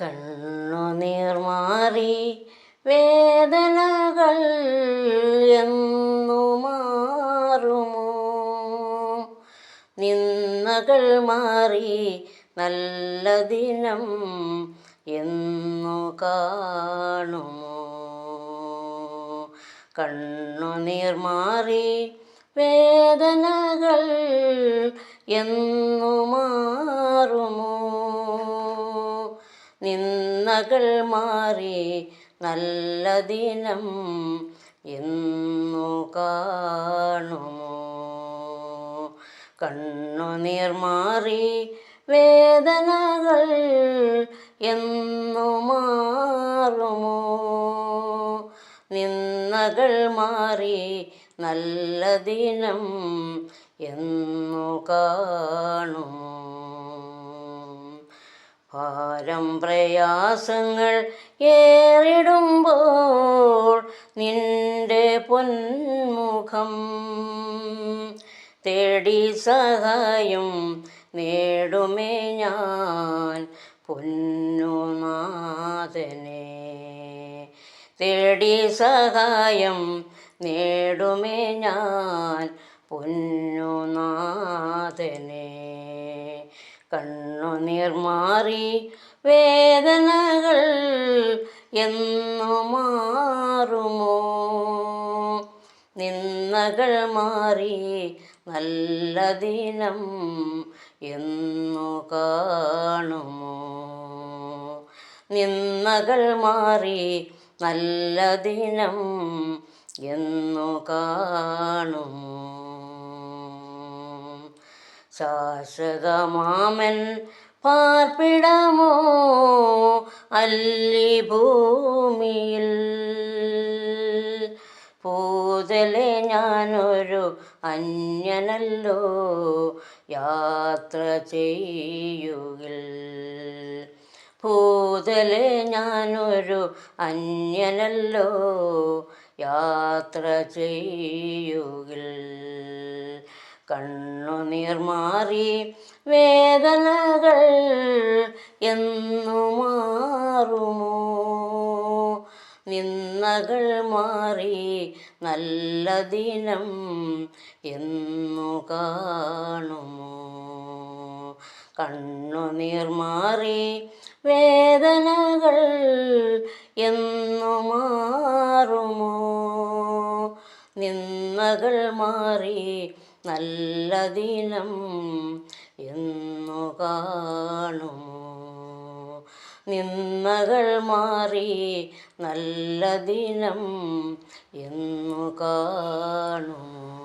കണ്ണുനീർ മാറി വേദനകൾ എന്നു മാറുമോ? നിന്ദകൾ മാറി നല്ല ദിനം എന്നു കാണുമോ? കണ്ണുനീർ മാറി വേദനകൾ എന്നു മാറുമോ? നിന്ദകൾ മാറി നല്ല ദിനം എന്നു കാണുമോ? കണ്ണുനീർ മാറി വേദനകൾ എന്നു മാറുമോ? നിന്ദകൾ മാറി നല്ല ദിനം എന്നു കാണുമോ? ഭാരം പ്രയാസങ്ങൾ ഏറിടുമ്പോൾ നിന്റെ പൊന്മുഖം തേടി സഹായം നേടുമേ ഞാൻ പൊന്നുനാഥനെ. തേടി സഹായം നേടുമേ ഞാൻ പൊന്നുനാഥനെ. കണ്ണുനീർ മാറി വേദനകൾ എന്നു മാറുമോ? നിന്ദകൾ മാറി നല്ല ദിനം എന്നു കാണുമോ? നിന്ദകൾ മാറി നല്ല ദിനം എന്നു കാണുമോ? ശാശ്വതമാമൻ പാർപ്പിടമോ അല്ലി ഭൂമിയിൽ? പൂതലെ ഞാനൊരു അന്യനല്ലോ യാത്ര ചെയ്യുകിൽ. ഭൂതലെ ഞാനൊരു അന്യനല്ലോ യാത്ര ചെയ്യുകിൽ. കണ്ണുനീർ മാറി വേദനകൾ എന്നു മാറുമോ? നിന്ദകൾ മാറി നല്ല ദിനം എന്നു കാണുമോ? കണ്ണുനീർ മാറി വേദനകൾ എന്നു മാറുമോ? നിന്ദകൾ മാറി നല്ല ദിനം എന്നു കാണുമോ? നിന്ദകൾ മാറി നല്ല ദിനം എന്നു കാണുമോ?